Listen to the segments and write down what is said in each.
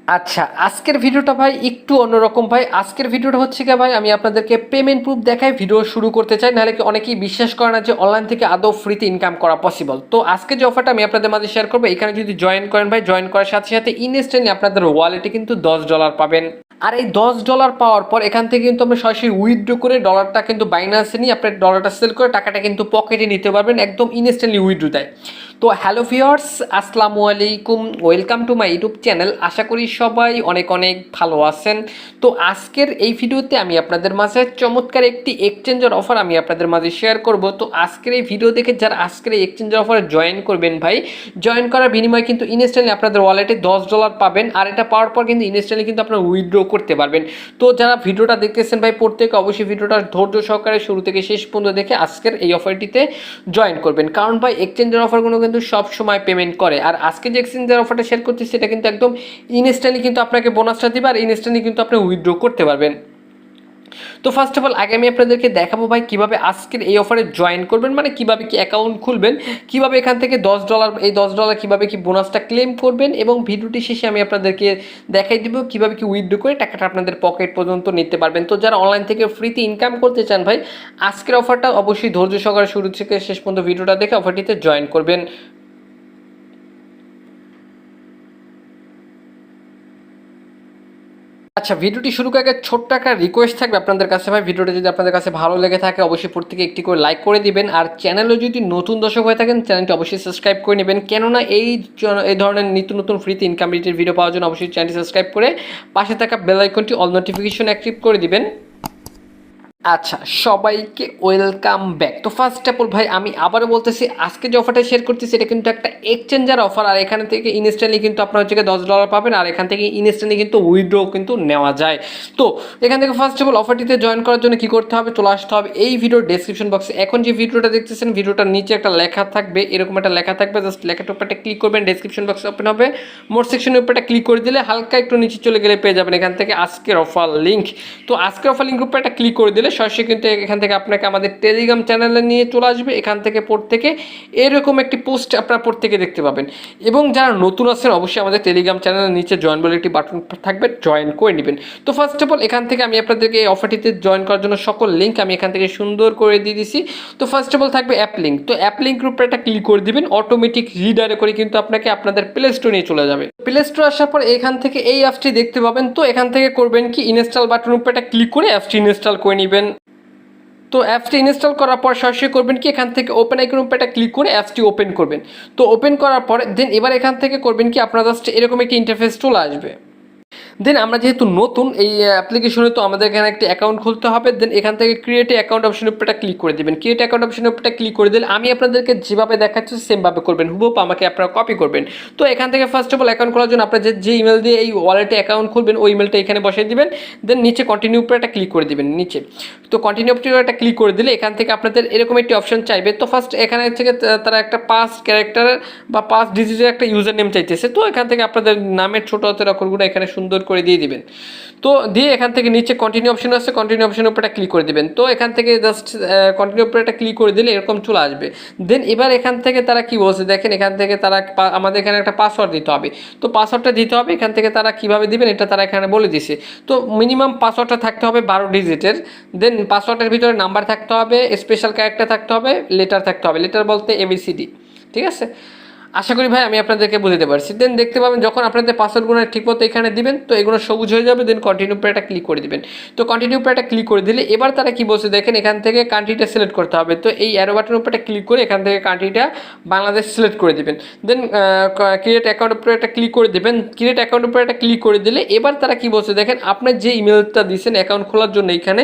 আচ্ছা, আজকের ভিডিওটা ভাই একটু অন্যরকম ভাই। আজকের ভিডিওটা হচ্ছে গিয়ে ভাই আমি আপনাদেরকে পেমেন্ট প্রুফ দেখায় ভিডিও শুরু করতে চাই, নাহলে কি অনেকেই বিশ্বাস করে না যে অনলাইন থেকে আদৌ ফ্রিতে ইনকাম করা পসিবল। তো আজকে যে অফারটা আমি আপনাদের মাঝে শেয়ার করবো, এখানে যদি জয়েন করেন ভাই, জয়েন করার সাথে সাথে ইনস্ট্যান্টলি আপনাদের ওয়ালেটে কিন্তু $10 পাবেন। আর এই $10 পাওয়ার পর এখান থেকে কিন্তু আপনি সরাসরি উইথড্র করে ডলারটা কিন্তু বাইন্যান্সে নিয়ে আপনার ডলারটা সেল করে টাকাটা কিন্তু পকেটে নিতে পারবেন, একদম ইনস্ট্যান্টলি উইথড্র দেয়। তো হ্যালো ভিউয়ার্স, আসসালামু আলাইকুম, welcome to my YouTube channel. আশা করি সবাই অনেক অনেক ভালো আছেন। তো আজকের এই ভিডিওতে আমি আপনাদের মাঝে চমৎকার একটি এক্সচেঞ্জার অফার আমি আপনাদের মাঝে শেয়ার করব। তো আজকের এই ভিডিও দেখে যারা আজকের এই এক্সচেঞ্জার অফারে জয়েন করবেন ভাই, জয়েন করার বিনিময়ে কিন্তু ইনস্ট্যান্টলি আপনাদের ওয়ালেটে $10 পাবেন। আর এটা পাওয়ার পর কিন্তু ইনস্ট্যান্টলি কিন্তু আপনারা উইথড্র করতে পারবেন। তো যারা ভিডিওটা দেখতেছেন ভাই, প্রত্যেকে অবশ্যই ভিডিওটা ধৈর্য সহকারে শুরু থেকে শেষ পর্যন্ত দেখে আজকের এই অফারটিতে জয়েন করবেন। কারণ ভাই এক্সচেঞ্জার অফারগুলো কিন্তু সব সময় পেমেন্ট করে। আর আজকে যে এক্সচেঞ্জার অফারটা শেয়ার করছি সেটা কিন্তু একদম ইনস্ট্যান্টলি কিন্তু আপনাকে বোনাসটা দিবে আর ইনস্ট্যান্টলি কিন্তু আপনি উইথড্র করতে পারবেন। তো ফার্স্ট অফ অল আগে আমি আপনাদেরকে দেখাবো ভাই কীভাবে আজকের এই অফারে জয়েন করবেন, মানে কীভাবে কি অ্যাকাউন্ট খুলবেন, কীভাবে এখান থেকে $10 এই $10 কীভাবে কি বোনাসটা ক্লেম করবেন, এবং ভিডিওটি শেষে আমি আপনাদেরকে দেখাই দেবো কীভাবে কি উইথড্র করে টাকাটা আপনাদের পকেট পর্যন্ত নিতে পারবেন। তো যারা অনলাইন থেকে ফ্রিতে ইনকাম করতে চান ভাই, আজকের অফারটা অবশ্যই ধৈর্য সহকারে শুরু থেকে শেষ পর্যন্ত ভিডিওটা দেখে অফারটিতে জয়েন করবেন। আচ্ছা, ভিডিওটি শুরু করার আগে ছোট্ট একটা রিকোয়েস্ট থাকবে আপনাদের কাছে ভাই, ভিডিওটা যদি আপনাদের কাছে ভালো লেগে থাকে অবশ্যই প্রত্যেকে একটি করে লাইক করে দিবেন। আর চ্যানেলে যদি নতুন দর্শক হয়ে থাকেন চ্যানেলটি অবশ্যই সাবস্ক্রাইব করে নেবেন, কেননা এই ধরনের নিত্য নতুন ফ্রিতে ইনকাম রিলেটেড ভিডিও পাওয়ার জন্য অবশ্যই চ্যানেলটি সাবস্ক্রাইব করে পাশে থাকা বেল আইকনটি অল নোটিফিকেশন অ্যাক্টিভ করে দিবেন। আচ্ছা, সবাইকে ওয়েলকাম ব্যাক। তো ফার্স্ট অফ অল ভাই আমি আবারও বলতেছি, আজকে যে অফারটা শেয়ার করতেছি এটা কিন্তু একটা এক্সচেঞ্জার অফার। আর এখান থেকে ইনস্ট্যান্টলি কিন্তু আপনার হচ্ছে $10 পাবেন, আর এখান থেকে ইনস্ট্যান্টলি কিন্তু উইথড্র কিন্তু নেওয়া যায়। তো এখান থেকে ফার্স্ট অফ অল অফারটিতে জয়েন করার জন্য কী করতে হবে, চলে আসতে হবে এই ভিডিওর ডেসক্রিপশন বক্সে। এখন যে ভিডিওটা দেখতেছেন ভিডিওটার নিচে একটা লেখা থাকবে, এরকম একটা লেখা থাকবে, জাস্ট লেখাটার উপরটা ক্লিক করবেন, ডেসক্রিপশন বক্স ওপেন হবে, মোর সেকশনের উপরটা ক্লিক করে দিলে হালকা একটু নিচে চলে গেলে পেয়ে যাবেন এখান থেকে আজকের অফার লিঙ্ক। তো আজকের অফার লিঙ্ক উপরে একটা ক্লিক করে দিলে সরাসরি কিন্তু এখান থেকে আপনাকে আমাদের টেলিগ্রাম চ্যানেলে নিয়ে চলে আসবে। এখান থেকে প্রত্যেকে এরকম একটি পোস্ট আপনারা প্রত্যেকে দেখতে পাবেন। এবং যারা নতুন আছেন অবশ্যই আমাদের টেলিগ্রাম চ্যানেলের নিচে জয়েন বলে একটি বাটন থাকবে, জয়েন করে নেবেন। তো ফার্স্ট অফ অল এখান থেকে আমি আপনাদেরকে এই অফারটিতে জয়েন করার জন্য সকল লিঙ্ক আমি এখান থেকে সুন্দর করে দিয়ে দিছি। তো ফার্স্ট অফ অল থাকবে অ্যাপ লিঙ্ক। তো অ্যাপ লিঙ্কের উপরে একটা ক্লিক করে দিবেন, অটোমেটিক রিডাইরেক্ট করে কিন্তু আপনাকে আপনাদের প্লে স্টোর নিয়ে চলে যাবে। প্লে স্টোর আসার পর এখান থেকে এই অ্যাপসটি দেখতে পাবেন। তো এখান থেকে করবেন কি, ইনস্টল বাটনের উপরে একটা ক্লিক করে অ্যাপসটি ইনস্টল করে নেবেন। তো অ্যাপসটি ইনস্টল করার পর সরাসরি করবেন কি, এখান থেকে ওপেন আইকনের উপরে একটা ক্লিক করে অ্যাপসটি ওপেন করবেন। তো ওপেন করার পর দেন এবার এখান থেকে করবেন কি, আপনার জাস্ট এরকম একটি ইন্টারফেস চলে আসবে। দেন আমরা যেহেতু নতুন এই অ্যাপ্লিকেশনে, তো আমাদের এখানে একটি অ্যাকাউন্ট খুলতে হবে। দেন এখান থেকে ক্রিয়েট অ্যাকাউন্ট অপশনের উপরে একটা ক্লিক করে দেবেন। ক্রিয়েট অ্যাকাউন্ট অপশনের উপরে ক্লিক করে দিলে আমি আপনাদেরকে যেভাবে দেখাচ্ছি সেমভাবে করবেন, হুবহু আমাকে আপনারা কপি করবেন। তো এখান থেকে ফার্স্ট অফ অল অ্যাকাউন্ট খোলার জন্য আপনার যে ইমেল দিয়ে এই ওয়ালেটে অ্যাকাউন্ট খুলবেন ওই ইমেলটা এখানে বসিয়ে দিবেন। দেন নিচে কন্টিনিউ উপরে একটা ক্লিক করে দিবেন নিচে। তো কন্টিনিউ উপরে একটা ক্লিক করে দিলে এখান থেকে আপনাদের এরকম একটি অপশন চাইবে। তো ফার্স্ট এখানে থেকে তারা একটা 5 ক্যারেক্টার বা 5 ডিজিটের একটা ইউজার নেম চাইতেছে। তো এখান থেকে আপনাদের নামের ছোটো হাতের অক্ষরগুলো এখানে সুন্দর করে দিয়ে দিবেন। তো দিয়ে এখান থেকে নিচে কন্টিনিউ অপশন আছে, কন্টিনিউ অপশনের উপরে একটা ক্লিক করে দিবেন। তো এখান থেকে জাস্ট কন্টিনিউ উপরে একটা ক্লিক করে দিলে এরকম চলে আসবে। দেন এবার এখান থেকে তারা কি বলছে দেখেন, এখান থেকে তারা আমাদের এখানে একটা পাসওয়ার্ড দিতে হবে। তো পাসওয়ার্ডটা দিতে হবে, এখান থেকে তারা কীভাবে দিবেন এটা তারা এখানে বলে দিছে। তো মিনিমাম পাসওয়ার্ডটা থাকতে হবে 12 ডিজিটের। দেন পাসওয়ার্ডের ভিতরে নাম্বার থাকতে হবে, স্পেশাল ক্যারেক্টার থাকতে হবে, লেটার থাকতে হবে, লেটার বলতে ABCD। ঠিক আছে, আশা করি ভাই আমি আপনাদেরকে বুঝতে পারছি। দেন দেখতে পাবেন যখন আপনাদের পাসওয়ার্ডগুলো ঠিকমতো এখানে দিবেন তো এগুলো সবুজ হয়ে যাবে। দেন কন্টিনিউ উপরে একটা ক্লিক করে দিবেন। তো কন্টিনিউ উপরে একটা ক্লিক করে দিলে এবার তারা কি বলছে দেখেন, এখান থেকে কান্ট্রিটা সিলেক্ট করতে হবে। তো এই অ্যারো বাটনের উপরে একটা ক্লিক করে এখান থেকে কান্ট্রিটা বাংলাদেশ সিলেক্ট করে দিবেন। দেন ক্রিয়েট অ্যাকাউন্ট উপরে একটা ক্লিক করে দেবেন। ক্রিয়েট অ্যাকাউন্ট উপরে একটা ক্লিক করে দিলে এবার তারা কি বলছে দেখেন, আপনার যে ইমেলটা দিয়েছেন অ্যাকাউন্ট খোলার জন্য এখানে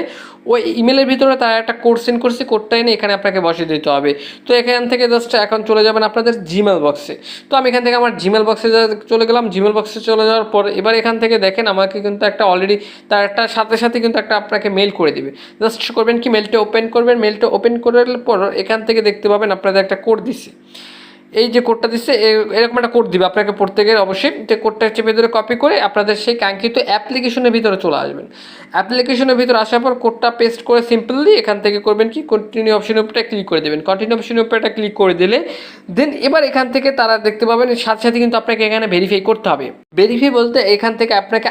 ওই ইমেলের ভিতরে তারা একটা কোড সেন্ড করছে, কোডটা এনে এখানে আপনাকে বসিয়ে দিতে হবে। তো এখান থেকে জাস্ট এখন চলে যাবেন আপনাদের জিমেল বক্সে। তো আমি এখান থেকে আমার জিমেল বক্সে চলে গেলাম। জিমেল বক্সে চলে যাওয়ার পর এবার এখান থেকে দেখেন আমাকে কিন্তু একটা অলরেডি তার একটা সাথে সাথে কিন্তু একটা আপনাকে মেল করে দিবে। জাস্ট করবেন কি, মেলটা ওপেন করবেন। মেলটা ওপেন করার পর এখান থেকে দেখতে পাবেন আপনাদের একটা কোড দিছে। এই যে কোডটা দিচ্ছে এরকম একটা কোড দিবে আপনাকে পড়তে গেলে অবশ্যই। তো কোডটা চেপে ধরে কপি করে আপনাদের সেই কাঙ্ক্ষিত অ্যাপ্লিকেশনের ভিতরে চলে আসবেন। অ্যাপ্লিকেশনের ভিতরে আসার পর কোডটা পেস্ট করে সিম্পলি এখান থেকে করবেন কি কন্টিনিউ অপশনের উপরে ক্লিক করে দেবেন। কন্টিনিউ অপশনের উপরে একটা ক্লিক করে দিলে দেন এবার এখান থেকে তারা দেখতে পাবেন সাথে সাথে কিন্তু আপনাকে এখানে ভেরিফাই করতে হবে। ভেরিফাই বলতে এখান থেকে আপনাকে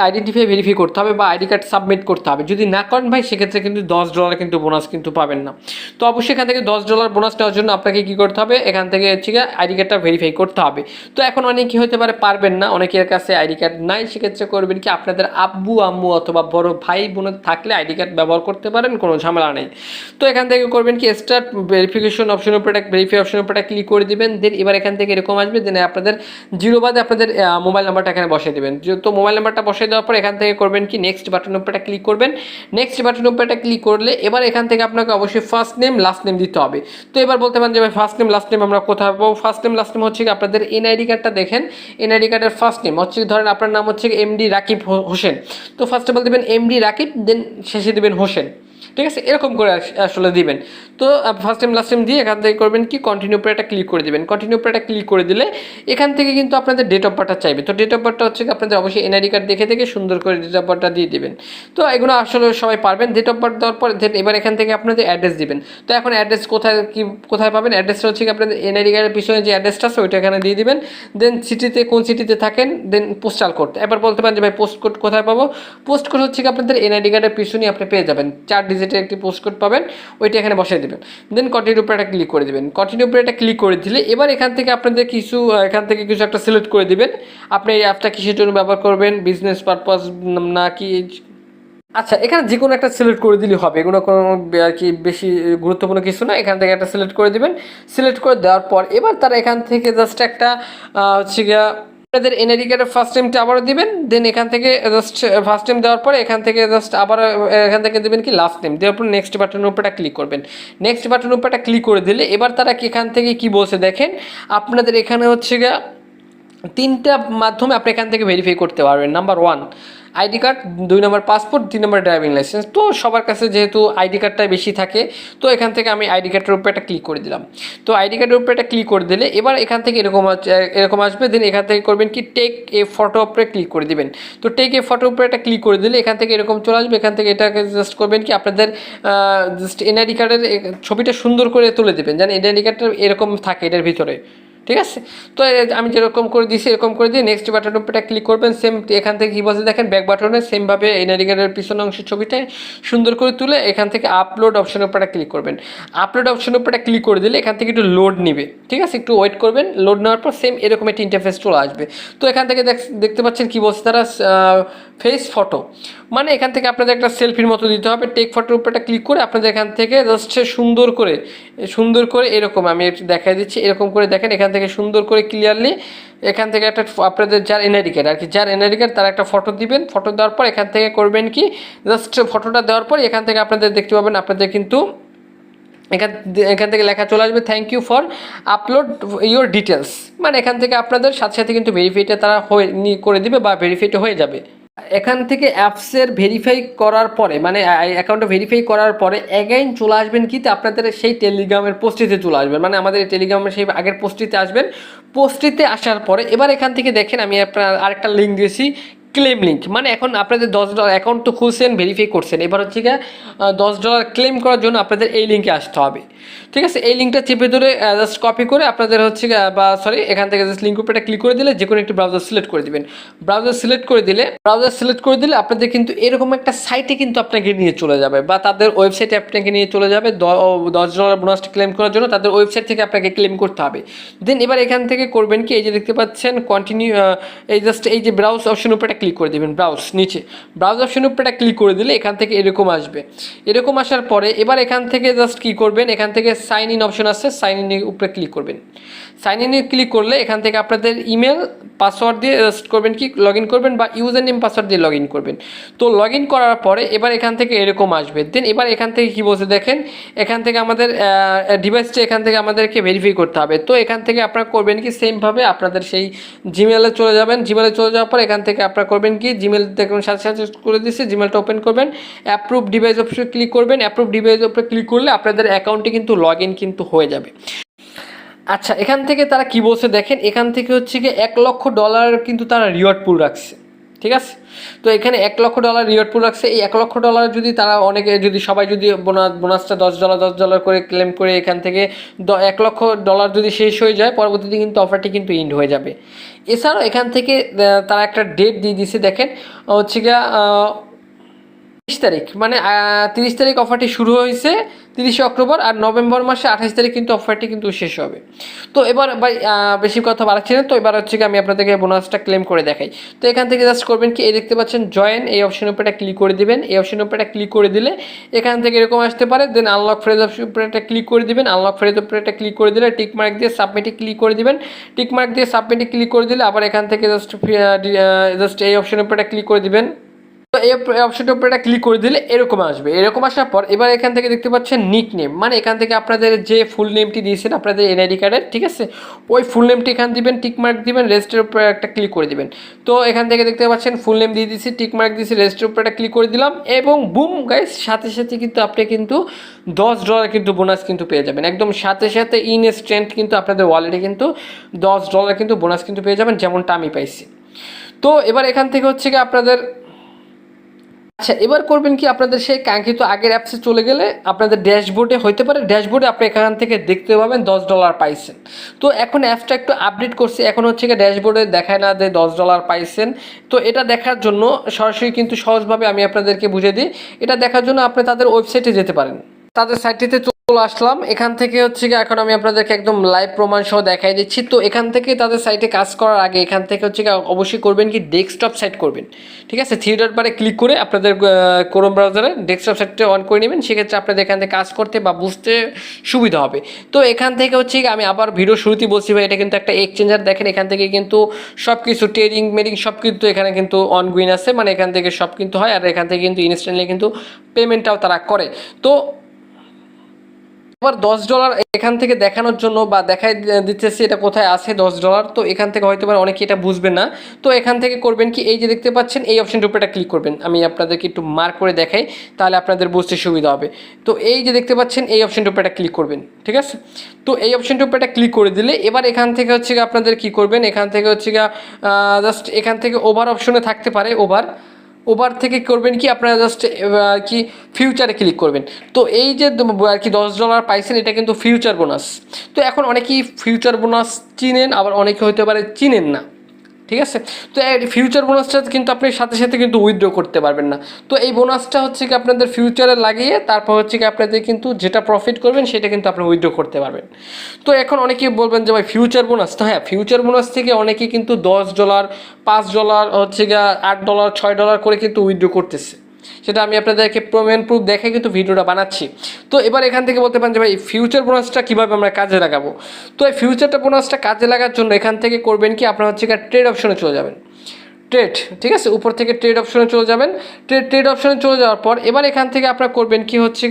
আইডেন্টিফাই ভেরিফাই করতে হবে বা আইডি কার্ড সাবমিট করতে হবে। যদি না করেন ভাই সেক্ষেত্রে কিন্তু $10 কিন্তু বোনাস কিন্তু পাবেন না। তো অবশ্যই এখান থেকে $10 বোনাস নেওয়ার জন্য আপনাকে কী করতে হবে, এখান থেকে হচ্ছে আইডি কার্ডটা ভেরিফাই করতে হবে। তো এখন অনেক কী হতে পারে পারবেন না, অনেকের কাছে আইডি কার্ড নাই, সেক্ষেত্রে করবেন কি আপনাদের আব্বু আম্মু অথবা বড় ভাই বোনের থাকলে আইডি কার্ড ব্যবহার করতে পারেন, কোনো ঝামেলা নেই। তো এখান থেকে করবেন কি স্টার্ট ভেরিফিকেশন অপশনের উপরে ভেরিফাই অপশনের উপরে ক্লিক করে দিবেন। দেন এবার এখান থেকে এরকম আসবে, দেন আপনাদের জিরো বাদে আপনাদের মোবাইল নাম্বারটা এখানে বসিয়ে দেবেন। তো মোবাইল নাম্বারটা বসিয়ে দেওয়ার পর এখান থেকে করবেন কি নেক্সট বাটনের উপরে ক্লিক করবেন। নেক্সট বাটনের উপরে ক্লিক করলে এবার এখান থেকে আপনাকে অবশ্যই ফার্স্ট নেম লাস্ট নেম দিতে হবে। তো এবার বলতে পারেন যে ভাই ফার্স্ট নেম লাস্ট নেম আমরা কোথায় পাবো? ফার্স্ট নেম লাস্ট নেম হচ্ছে কি আপনাদের এনআইডি কার্ডটা দেখেন, এনআইডি কার্ডের ফার্স্ট নেম হচ্ছে ধরেন আপনার নাম হচ্ছে এমডি রাকিব হোসেন, তো ফার্স্ট অফ অল দেবেন এমডি রাকিব, দেন শেষে দেবেন হোসেন, ঠিক আছে, এরকম করে আসলে দিবেন। তো ফার্স্ট টাইম লাস্ট টাইম দিয়ে এখান থেকে করবেন কি কন্টিনিউ উপরে একটা ক্লিক করে দেবেন। কন্টিনিউ উপরে একটা ক্লিক করে দিলে এখান থেকে কিন্তু আপনাদের ডেট অফ বার্থটা চাইবে। তো ডেট অফ বার্থটা হচ্ছে আপনাদের অবশ্যই এনআইডি কার্ড দেখে থেকে সুন্দর করে ডেট অফ বার্থটা দিয়ে দেবেন। তো এগুলো আসলে সবাই পারবেন। ডেট অফ বার্থ দেওয়ার পর এবার এখান থেকে আপনাদের অ্যাড্রেস দিবেন। তো এখন অ্যাড্রেস কোথায় পাবেন? অ্যাড্রেসটা হচ্ছে কি আপনাদের এনআইডি কার্ডের পিছনে যে অ্যাড্রেসটা আছে ওইটা এখানে দিয়ে দিবেন। দেন সিটিতে কোন সিটিতে থাকেন, দেন পোস্টাল কোড। এবার বলতে পারেন যে ভাই পোস্ট কোড কোথায় পাবো? পোস্ট কোড হচ্ছে কি আপনাদের এনআইডি কার্ডের পিছনেই আপনি পেয়ে যাবেন, 4 ডিজিটের একটি পোস্ট কোড পাবেন, ওইটা এখানে বসিয়ে দেবেন। দেন কন্টিনিউ উপরে একটা ক্লিক করে দেবেন। কন্টিনিউ উপরে একটা ক্লিক করে দিলে এবার এখান থেকে আপনাদের এখান থেকে কিছু একটা সিলেক্ট করে দিবেন। আপনি এই অ্যাপটা কিসের জন্য ব্যবহার করবেন, বিজনেস পারপাস নাকি, আচ্ছা এখানে যে কোনো একটা সিলেক্ট করে দিলে হবে, এগুলো কোনো আর কি বেশি গুরুত্বপূর্ণ কিছু না। এখান থেকে একটা সিলেক্ট করে দিবেন। সিলেক্ট করে দেওয়ার পর এবার তারা এখান থেকে জাস্ট একটা হচ্ছে গিয়া আপনাদের এনআইডি কার্ডের ফার্স্ট টাইমটা আবারও দিবেন। দেন এখান থেকে জাস্ট ফার্স্ট টাইম দেওয়ার পরে এখান থেকে জাস্ট আবার এখান থেকে দেবেন কি লাস্ট টাইম দেওয়ার পর নেক্সট বাটনের উপরটা ক্লিক করবেন। নেক্সট বাটনের উপরটা ক্লিক করে দিলে এবার তারা এখান থেকে কি বলছে দেখেন, আপনাদের এখানে হচ্ছে গিয়া 3টা মাধ্যমে আপনি এখান থেকে ভেরিফাই করতে পারবেন। নাম্বার 1 আইডি কার্ড, 2 নম্বর পাসপোর্ট, 3 নম্বর ড্রাইভিং লাইসেন্স। তো সবার কাছে যেহেতু আইডি কার্ডটাই বেশি থাকে, তো এখান থেকে আমি আইডি কার্ডের উপরে একটা ক্লিক করে দিলাম। তো আইডি কার্ডের উপরে একটা ক্লিক করে দিলে এবার এখান থেকে এরকম আসবে। দেন এখান থেকে করবেন কি টেক এ ফটো উপরে ক্লিক করে দিবেন। তো টেক এ ফটো উপরে একটা ক্লিক করে দিলে এখান থেকে এরকম চলে আসবে। এখান থেকে এটাকে জাস্ট করবেন কি আপনাদের জাস্ট এনআইডি কার্ডের ছবিটা সুন্দর করে তুলে দেবেন, যেন এনআইডি কার্ডটা এরকম থাকে এটার ভিতরে, ঠিক আছে। তো আমি যেরকম করে দিয়েছি এরকম করে দিয়ে নেক্সট বাটনের উপরে ক্লিক করবেন। সেম এখান থেকে কী বলছে দেখেন ব্যাক বাটনে সেমভাবে এনআইডি কার্ডের পিছনের অংশের ছবিটা সুন্দর করে তুলে এখান থেকে আপলোড অপশনের উপরে ক্লিক করবেন। আপলোড অপশনের উপরে ক্লিক করে দিলে এখান থেকে একটু লোড নেবে, ঠিক আছে, একটু ওয়েট করবেন। লোড নেওয়ার পর সেম এরকম একটা ইন্টারফেস চলে আসবে। তো এখান থেকে দেখতে পাচ্ছেন কী বলছে তারা ফেস ফটো, মানে এখান থেকে আপনাদের একটা সেলফির মতো দিতে হবে। টেক ফটোর উপরে ক্লিক করে আপনাদের এখান থেকে জাস্ট সুন্দর করে এরকম আমি একটু দেখাই দিচ্ছি, এরকম করে দেখেন এখান থেকে সুন্দর করে ক্লিয়ারলি এখান থেকে একটা আপনাদের যার এনআইডি কার্ড আর কি, যার এনআইডি কার্ড তার একটা ফটো দিবেন। ফটো দেওয়ার পর এখান থেকে করবেন কি জাস্ট ফটোটা দেওয়ার পর এখান থেকে আপনাদের দেখতে পাবেন আপনাদের কিন্তু এখান থেকে লেখা চলে আসবে thank you for upload your details, মানে এখান থেকে আপনাদের সাথে সাথে কিন্তু ভেরিফাইটা তারা করে দিবে বা ভেরিফাইটা হয়ে যাবে। এখান থেকে অ্যাপসের ভেরিফাই করার পরে মানে অ্যাকাউন্টটা ভেরিফাই করার পরে অ্যাগাইন চলে আসবেন কিন্তু আপনাদের সেই টেলিগ্রামের পোস্টটিতে চলে আসবেন, মানে আমাদের টেলিগ্রামের সেই আগের পোস্টটিতে আসবেন। পোস্টটিতে আসার পরে এবার এখান থেকে দেখেন আমি আপনার আরেকটা লিঙ্ক দিয়েছি, ক্লেম লিঙ্ক, মানে এখন আপনাদের $10 অ্যাকাউন্ট তো খুলছেন ভেরিফাই করছেন, এবার হচ্ছে গিয়ে $10 ক্লেম করার জন্য আপনাদের এই লিঙ্কে আসতে হবে, ঠিক আছে। এই লিঙ্কটা চেপে ধরে জাস্ট কপি করে আপনাদের হচ্ছে এখান থেকে জাস্ট লিঙ্ক উপরে ক্লিক করে দিলে যে কোনো একটি ব্রাউজার সিলেক্ট করে দিবেন। ব্রাউজার সিলেক্ট করে দিলে আপনাদের কিন্তু এরকম একটা সাইটে কিন্তু আপনাকে নিয়ে চলে যাবে বা তাদের ওয়েবসাইটে আপনাকে নিয়ে চলে যাবে। $10 বোনাসটা ক্লেম করার জন্য তাদের ওয়েবসাইট থেকে আপনাকে ক্লেম করতে হবে। দেন এবার এখান থেকে করবেন কি এই যে দেখতে পাচ্ছেন কন্টিনিউ, এই যে ব্রাউজ অপশন উপরে ক্লিক করে দেবেন। ব্রাউজ অপশন উপরে ক্লিক করে দিলে এখান থেকে এরকম আসবে। এরকম আসার পরে এবার এখান থেকে জাস্ট কী করবেন, এখান থেকে সাইন ইন অপশন আছে, সাইন ইনের উপরে ক্লিক করবেন। সাইন ইনে ক্লিক করলে এখান থেকে আপনাদের ইমেল পাসওয়ার্ড দিয়ে জাস্ট করবেন কি লগ ইন করবেন বা ইউজার নেম পাসওয়ার্ড দিয়ে লগ ইন করবেন। তো লগ ইন করার পরে এবার এখান থেকে এরকম আসবে। দেন এবার এখান থেকে কী বলছে দেখেন, এখান থেকে আমাদের ডিভাইসটা এখান থেকে আমাদেরকে ভেরিফাই করতে হবে। তো এখান থেকে আপনারা করবেন কি সেমভাবে আপনাদের সেই জিমেলে চলে যাবেন। জিমেলে চলে যাওয়ার পর এখান থেকে আপনারা করবেন কি জিমেল দেখুন সাথে সাথে করে দিচ্ছে, জিমেলটা ওপেন করবেন, অ্যাপ্রুভ ডিভাইস অপশনে ক্লিক করবেন। অ্যাপ্রুভ ডিভাইস উপরে ক্লিক করলে আপনাদের অ্যাকাউন্টে কিন্তু লগ ইন কিন্তু হয়ে যাবে। আচ্ছা, এখান থেকে তারা কি বলছে দেখেন, এখান থেকে হচ্ছে কি $1,00,000 কিন্তু তারা রিওয়ার্ড পুল রাখছে, ঠিক আছে। তো এখানে $1,00,000 রিওয়ার্ড পুল রাখছে। এই $1,00,000 যদি তারা অনেকে যদি সবাই যদি বোনাসটা $10 করে ক্লেম করে এখান থেকে $1,00,000 যদি শেষ হয়ে যায়, পরবর্তীতে কিন্তু অফারটি কিন্তু এন্ড হয়ে যাবে। এছাড়াও এখান থেকে তারা একটা ডেট দিয়ে দিছে দেখেন, হচ্ছে গিয়া 30 তারিখ, মানে 30 তারিখ অফারটি শুরু হয়েছে, 30শে অক্টোবর, আর নভেম্বর মাসে 28 তারিখ কিন্তু অফারটি কিন্তু শেষ হবে। তো এবার ভাই বেশি কথা বাড়াচ্ছি না, তো এবার হচ্ছে কি আমি আপনাদেরকে বোনাসটা ক্লেম করে দেখাই। তো এখান থেকে জাস্ট করবেন কি, এই দেখতে পাচ্ছেন জয়েন, এই অপশনের উপরে ক্লিক করে দিবেন। এই অপশনের উপরে ক্লিক করে দিলে এখান থেকে এরকম আসতে পারে। দেন আনলক ফ্রেজ উপরে ক্লিক করে দিবেন। আনলক ফ্রেজ উপরে ক্লিক করে দিলে টিক মার্ক দিয়ে সাবমিটে ক্লিক করে দিবেন। টিক মার্ক দিয়ে সাবমিটে ক্লিক করে দিলে আবার এখান থেকে জাস্ট এই অপশনের উপরে ক্লিক করে দিবেন। তো এই অপশনটার উপরে একটা ক্লিক করে দিলে এরকম আসবে। এরকম আসার পর এবার এখান থেকে দেখতে পাচ্ছেন নিক নেম, মানে এখান থেকে আপনাদের যে ফুল নেমটি দিয়েছেন আপনাদের এনআইডি কার্ডের, ঠিক আছে, ওই ফুল নেমটি এখান দিবেন, টিক মার্ক দিবেন, রেজিস্টারের উপরে একটা ক্লিক করে দিবেন। তো এখান থেকে দেখতে পাচ্ছেন ফুল নেম দিয়ে দিয়েছি, টিক মার্ক দিয়েছি, রেজিস্টারের উপরে একটা ক্লিক করে দিলাম, এবং বুম গাইস, সাথে সাথে কিন্তু আপনি কিন্তু $10 কিন্তু বোনাস কিন্তু পেয়ে যাবেন। একদম সাথে সাথে ইনস্ট্যান্ট কিন্তু আপনাদের ওয়ালেটে কিন্তু $10 কিন্তু বোনাস কিন্তু পেয়ে যাবেন, যেমনটা আমি পাইছি। তো এবার এখান থেকে হচ্ছে কি আপনাদের, আচ্ছা এবার করবেন কি, আপনাদের সেই কাঙ্ক্ষিত আগের অ্যাপসে চলে গেলে আপনাদের ড্যাশবোর্ডে হইতে পারে, ড্যাশবোর্ডে আপনি এখান থেকে দেখতে পাবেন $10 পাইছেন। তো এখন অ্যাপসটা একটু আপডেট করছে, এখন হচ্ছে কি ড্যাশবোর্ডে দেখায় না যে $10 পাইছেন। তো এটা দেখার জন্য সরাসরি কিন্তু সহজভাবে আমি আপনাদেরকে বুঝিয়ে দিই, এটা দেখার জন্য আপনি তাদের ওয়েবসাইটে যেতে পারেন। তাদের সাইটটিতে চলে আসলাম, এখান থেকে হচ্ছে কি এখন আমি আপনাদেরকে একদম লাইভ প্রমাণ সহ দেখাই দিচ্ছি। তো এখান থেকে তাদের সাইটে কাজ করার আগে এখান থেকে হচ্ছে কি অবশ্যই করবেন কি, ডেস্কটপ সাইট করবেন, ঠিক আছে। থ্রি ডট বারে ক্লিক করে আপনাদের ক্রোম ব্রাউজারে ডেস্কটপ সাইটটা অন করে নেবেন, সেক্ষেত্রে আপনাদের এখান থেকে কাজ করতে বা বুঝতে সুবিধা হবে। তো এখান থেকে হচ্ছে কি আমি আবার ভিডিও শুরুতেই বলছি ভাই, এটা কিন্তু একটা এক্সচেঞ্জার, দেখেন এখান থেকে কিন্তু সব কিছু ট্রেডিং মেডিং সব কিন্তু এখানে কিন্তু অনগোয়িং আছে, মানে এখান থেকে সব কিন্তু হয়, আর এখান থেকে কিন্তু ইনস্ট্যান্টলি কিন্তু পেমেন্টটাও তারা করে। তো আবার $10 এখান থেকে দেখানোর জন্য বা দেখাই দিতেছি এটা কোথায় আছে $10। তো এখান থেকে হয়তো অনেকে এটা বুঝবেন না। তো এখান থেকে করবেন কি, এই যে দেখতে পাচ্ছেন এই অপশনটার উপরে ক্লিক করবেন, আমি আপনাদেরকে একটু মার্ক করে দেখাই, তাহলে আপনাদের বুঝতে সুবিধা হবে। তো এই যে দেখতে পাচ্ছেন এই অপশনটার উপরে ক্লিক করবেন, ঠিক আছে। তো এই অপশনটার উপরে ক্লিক করে দিলে এবার এখান থেকে হচ্ছে আপনাদের কি করবেন, এখান থেকে হচ্ছে জাস্ট এখান থেকে ওভার অপশনে থাকতে পারে, ওভার থেকে করবেন কি আপনারা জাস্ট কি ফিউচারে ক্লিক করবেন। তো এই যে আর কি $10 পাইছেন, এটা কিন্তু ফিউচার বোনাস। তো এখন অনেকেই ফিউচার বোনাস চিনেন, আবার অনেকে হতে পারে চিনেন না, ঠিক আছে। তো এই ফিউচার বোনাসটা কিন্তু আপনি সাথে সাথে কিন্তু উইথড্র করতে পারবেন না। তো এই বোনাসটা হচ্ছে কি আপনাদের ফিউচারে লাগিয়ে তারপর হচ্ছে কি আপনাদের কিন্তু যেটা প্রফিট করবেন সেটা কিন্তু আপনি উইথড্র করতে পারবেন। তো এখন অনেকেই বলবেন যে ভাই ফিউচার বোনাস, তো হ্যাঁ ফিউচার বোনাস থেকে অনেকেই কিন্তু $10, $5 হচ্ছে গিয়ে $8, $6 করে কিন্তু উইথড্র করতেছে, সেটা আমি আপনাদেরকে প্রমাণ প্রুফ দেখে কিন্তু ভিডিওটা বানাচ্ছি। তো এবার এখান থেকে বলতে পারেন যে ভাই ফিউচার বোনাসটা কীভাবে আমরা কাজে লাগাবো। তো এই ফিউচারটা বোনাসটা কাজে লাগার জন্য এখান থেকে করবেন কি, আপনারা হচ্ছে ট্রেড অপশনে চলে যাবেন, ট্রেড, ঠিক আছে, উপর থেকে ট্রেড অপশনে চলে যাবেন। ট্রেড অপশনে চলে যাওয়ার পর এবার এখান থেকে আপনারা করবেন কি হচ্ছে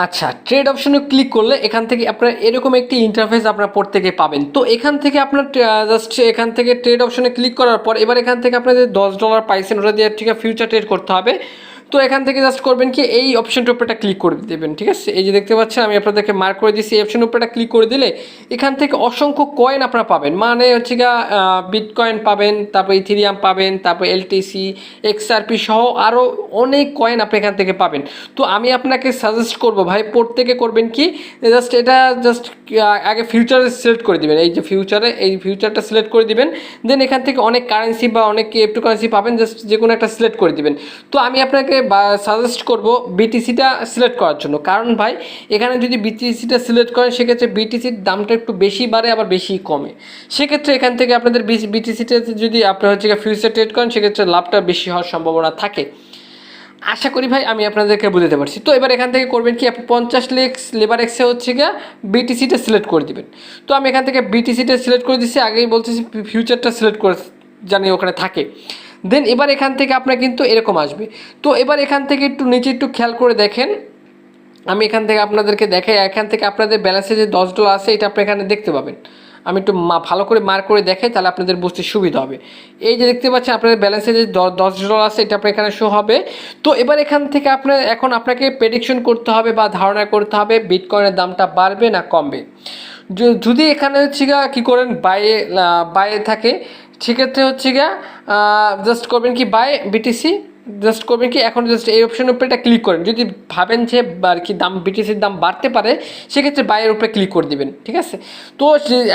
আচ্ছা ট্রেড অপশনে ক্লিক করলে এখান থেকে আপনারা এরকম একটি ইন্টারফেস আপনারা প্রত্যেকে পাবেন। তো এখান থেকে আপনার জাস্ট এখান থেকে ট্রেড অপশনে ক্লিক করার পর এবার এখান থেকে আপনাদের $10 পাইছেন, ওটা দিয়ে ঠিক আছে ফিউচার ট্রেড করতে হবে। তো এখান থেকে জাস্ট করবেন কি, এই অপশনটার উপরে ক্লিক করে দেবেন, ঠিক আছে। এই যে দেখতে পাচ্ছেন আমি আপনাদেরকে মার্ক করে দিচ্ছি, এই অপশনের উপরে ক্লিক করে দিলে এখান থেকে অসংখ্য কয়েন আপনারা পাবেন, মানে হচ্ছে বিটকয়েন পাবেন, তারপর ইথেরিয়াম পাবেন, তারপর এলটিসি, এক্সআরপি সহ আরও অনেক কয়েন আপনি এখান থেকে পাবেন। তো আমি আপনাকে সাজেস্ট করব ভাই প্রত্যেকে করবেন কি, এটা জাস্ট আগে ফিউচারে সিলেক্ট করে দিবেন, এই যে এই ফিউচারটা সিলেক্ট করে দিবেন। দেন এখান থেকে অনেক কারেন্সি বা অনেক ক্রিপ্টোকারেন্সি পাবেন, জাস্ট যে কোনো একটা সিলেক্ট করে দিবেন। তো আমি আপনাকে সাজেস্ট করব বিটিসিটা সিলেক্ট করার জন্য, কারণ ভাই এখানে যদি বিটিসিটা সিলেক্ট করেন সেক্ষেত্রে বিটিসির দামটা একটু বেশি বাড়ে আবার বেশি কমে, সেক্ষেত্রে এখান থেকে আপনাদের বিটিসিটা যদি আপনার হচ্ছে ফিউচার ট্রেড করেন সেক্ষেত্রে লাভটা বেশি হওয়ার সম্ভাবনা থাকে। আশা করি ভাই আমি আপনাদেরকে বুঝতে পারছি। তো এবার এখান থেকে করবেন কি, আপনি 50 লেবার এক্সে হচ্ছে বিটিসিটা সিলেক্ট করে দিবেন। তো আমি এখান থেকে বিটিসিটা সিলেক্ট করে দিচ্ছি, আগেই বলতেছি ফিউচারটা সিলেক্ট করে জানি ওখানে থাকে। দেন এবার এখান থেকে আপনার কিন্তু এরকম আসবে। তো এবার এখান থেকে একটু নিচে একটু খেয়াল করে দেখেন, আমি এখান থেকে আপনাদেরকে দেখাই, এখান থেকে আপনাদের ব্যালেন্সে যে $10 আছে এটা আপনি এখানে দেখতে পাবেন। আমি একটু ভালো করে মার্ক করে দেখাই, তাহলে আপনাদের বুঝতে সুবিধা হবে। এই যে দেখতে পাচ্ছেন আপনাদের ব্যালেন্সে যে $10 আছে, এটা আপনার এখানে শো হবে। তো এবার এখান থেকে আপনাকে প্রেডিকশন করতে হবে বা ধারণা করতে হবে বিটকয়েনের দামটা বাড়বে না কমবে। যদি এখানে হচ্ছে গিয়ে কী করেন, বাইয়ে থাকে, সেক্ষেত্রে হচ্ছে গিয়ে জাস্ট করবেন কি বাই বিটিসি, জাস্ট করবেন কি এখন জাস্ট এই অপশনের উপরে এটা ক্লিক করেন। যদি ভাবেন যে আর কি দাম বিটিসির দাম বাড়তে পারে, সেক্ষেত্রে বাইয়ের উপরে ক্লিক করে দিবেন, ঠিক আছে। তো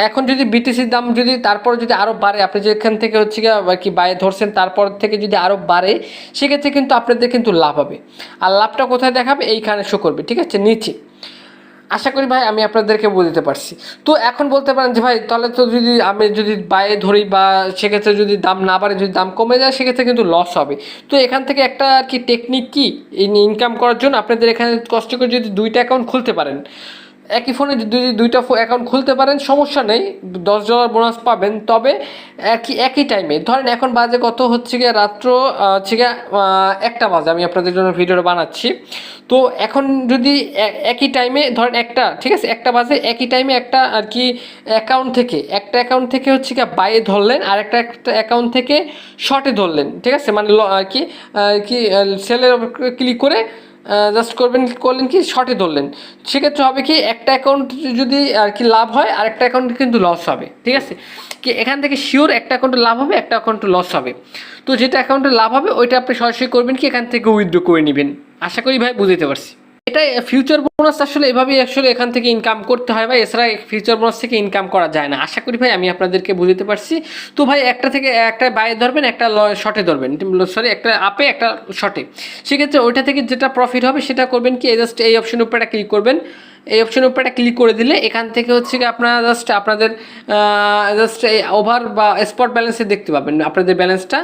এখন যদি বিটিসির দাম যদি তারপর যদি আরও বাড়ে, আপনি যেখান থেকে হচ্ছে গিয়ে আর কি বাইয়ে ধরছেন তারপর থেকে যদি আরও বাড়ে, সেক্ষেত্রে কিন্তু আপনাদের কিন্তু লাভ হবে। আর লাভটা কোথায় দেখাবে, এইখানে শো করবে, ঠিক আছে, নিচে। আশা করি ভাই আমি আপনাদেরকে বুঝতে পারছি। তো এখন বলতে পারেন যে ভাই তাহলে তো আমি যদি বাইরে ধরি বা সেক্ষেত্রে যদি দাম না বাড়ে, যদি দাম কমে যায়, সেক্ষেত্রে কিন্তু লস হবে। তো এখান থেকে একটা আর কি টেকনিক কি, ইনকাম করার জন্য আপনাদের এখানে কষ্ট করে যদি 2টা অ্যাকাউন্ট খুলতে পারেন, একই ফোনে যদি 2টা অ্যাকাউন্ট খুলতে পারেন, সমস্যা নেই, $10 বোনাস পাবেন। তবে একই টাইমে ধরেন এখন বাজে কত হচ্ছে গিয়ে রাত্র হচ্ছে গিয়ে 1টা বাজে, আমি আপনাদের জন্য ভিডিওটা বানাচ্ছি। তো এখন যদি একই টাইমে ধরেন ঠিক আছে 1টা বাজে, একই টাইমে একটা অ্যাকাউন্ট থেকে হচ্ছে গিয়ে বাইয়ে ধরলেন, আর একটা অ্যাকাউন্ট থেকে শর্টে ধরলেন, ঠিক আছে, মানে আর কি সেলের ক্লিক করে জাস্ট করলেন কি শর্টে ধরলেন। সেক্ষেত্রে হবে কি একটা অ্যাকাউন্ট যদি আর কি লাভ হয়, আর একটা অ্যাকাউন্ট কিন্তু লস হবে, ঠিক আছে। কি এখান থেকে শিওর একটা অ্যাকাউন্টে লাভ হবে, একটা অ্যাকাউন্টে লস হবে। তো যেটা অ্যাকাউন্টে লাভ হবে ওইটা আপনি সরাসরি করবেন কি এখান থেকে উইথড্র করে নেবেন। আশা করি ভাই বুঝতে পারছি। এটা ফিউচার বোনাস আসলে এভাবেই এখান থেকে ইনকাম করতে হয় ভাই, এছাড়া ফিউচার বোনাস থেকে ইনকাম করা যায় না। আশা করি ভাই আমি আপনাদেরকে বুঝতে পারছি। তো ভাই একটা বাইরে ধরবেন, একটা শর্টে ধরবেন, একটা আপে একটা শর্টে। সেক্ষেত্রে ওইটা থেকে যেটা প্রফিট হবে সেটা করবেন কি জাস্ট এই অপশনের উপরে একটা ক্লিক করবেন। এই অপশনের উপরে একটা ক্লিক করে দিলে এখান থেকে হচ্ছে কি আপনারা আপনাদের এই ওভার বা স্পট ব্যালেন্সে দেখতে পাবেন আপনাদের ব্যালেন্সটা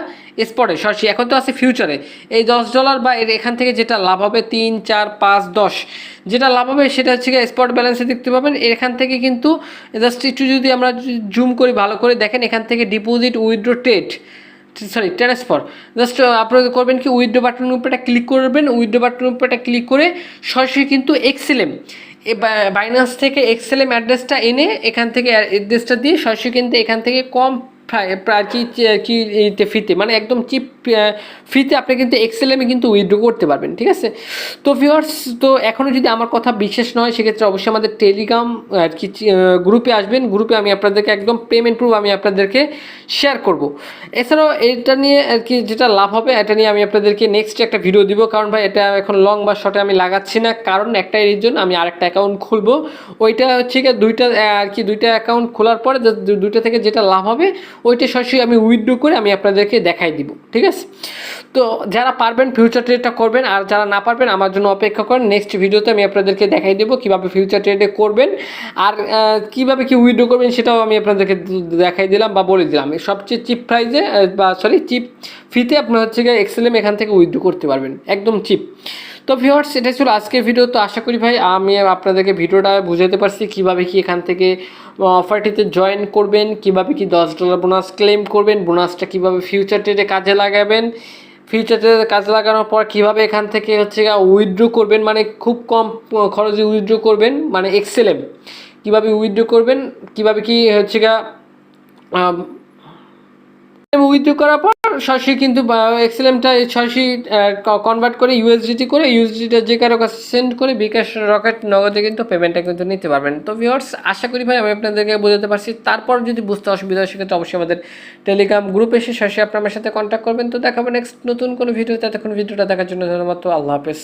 স্পটে সরাসরি। এখন তো আছে ফিউচারে এই $10 বা এখান থেকে যেটা লাভ হবে 3, 4, 5, 10 যেটা লাভ হবে সেটা হচ্ছে কি স্পট ব্যালেন্সে দেখতে পাবেন। এখান থেকে কিন্তু জাস্ট একটু যদি আমরা জুম করি ভালো করে দেখেন, এখান থেকে ডিপোজিট, উইথড্র, ট্রান্সফার, জাস্ট আপনারা করবেন কি উইথড্র বাটনের উপরে ক্লিক করবেন। উইথড্র বাটনের উপরে ক্লিক করে সরাসরি কিন্তু এক্সএলএম বাইন্যান্স থেকে এক্সএলএম অ্যাড্রেসটা এনে এখান থেকে অ্যাড্রেসটা দিয়ে সরাসরি কিন্তু এখান থেকে কম প্রায় কি ফিতে, মানে একদম চিপ ফিতে আপনি কিন্তু এক্সএলএমে কিন্তু উইথড্র করতে পারবেন, ঠিক আছে। তো ভিউয়ার্স, তো এখনও যদি আমার কথা বিশেষ নয়, সেক্ষেত্রে অবশ্যই আমাদের টেলিগ্রাম আর কি গ্রুপে আসবেন। গ্রুপে আমি আপনাদেরকে একদম পেমেন্ট প্রুফ আমি আপনাদেরকে শেয়ার করব। এছাড়াও এটা নিয়ে আর কি যেটা লাভ হবে এটা নিয়ে আমি আপনাদেরকে নেক্সট একটা ভিডিও দিব, কারণ ভাই এটা এখন লং বা শর্টে আমি লাগাচ্ছি না, কারণ একটাই রিজন, আমি আরেকটা অ্যাকাউন্ট খুলবো। ওইটা হচ্ছে কি দুইটা অ্যাকাউন্ট খোলার পরে দুইটা থেকে যেটা লাভ হবে ওইটা সরাসরি আমি উইথড্র করে আমি আপনাদেরকে দেখাই দিব, ঠিক আছে। তো যারা পারবেন ফিউচার ট্রেডটা করবেন, আর যারা না পারবেন আমার জন্য অপেক্ষা করেন। নেক্সট ভিডিওতে আমি আপনাদেরকে দেখাই দেবো কীভাবে ফিউচার ট্রেডে করবেন, আর কীভাবে কি উইথড্র করবেন সেটাও আমি আপনাদেরকে দেখাই দিলাম বা বলে দিলাম। সবচেয়ে চিপ প্রাইসে চিপ ফিতে আপনার হচ্ছে গিয়ে এক্সএলএম এখান থেকে উইথড্র করতে পারবেন, একদম চিপ। তো ভিউয়ার্স, এটা ছিল আজকের ভিডিও। তো আশা করি ভাই আমি আপনাদেরকে ভিডিওটা বুঝাতে পারছি কীভাবে কি এখান থেকে অফারটিতে জয়েন করবেন, কীভাবে কি $10 বোনাস ক্লেম করবেন, বোনাসটা কীভাবে ফিউচার ট্রেডে কাজে লাগাবেন, ফিউচার ট্রেডে কাজে লাগানোর পর কীভাবে এখান থেকে হচ্ছে উইথড্র করবেন, মানে খুব কম খরচে উইথড্র করবেন, মানে এক্সএলএম কীভাবে উইথড্র করবেন, কীভাবে কি হচ্ছে উইথড্র করার পর সরাসরি কিন্তু এক্সএলএমটা সরাসরি কনভার্ট করে ইউএসডিটা যে কারো কাছে সেন্ড করে বিকাশ রকেট নগদে কিন্তু পেমেন্টটা কিন্তু নিতে পারবেন। তো ভিউয়ার্স, আশা করি ভাই আমি আপনাদেরকে বোঝাতে পারছি। তারপর যদি বুঝতে অসুবিধা হয় সেক্ষেত্রে অবশ্যই আমাদের টেলিগ্রাম গ্রুপে এসে সরাসরি আপনার সাথে কন্ট্যাক্ট করবেন। তো দেখাবো নেক্সট নতুন কোনো ভিডিও। ততক্ষণ ভিডিওটা দেখার জন্য ধন্যবাদ। আল্লাহ হাফেজ।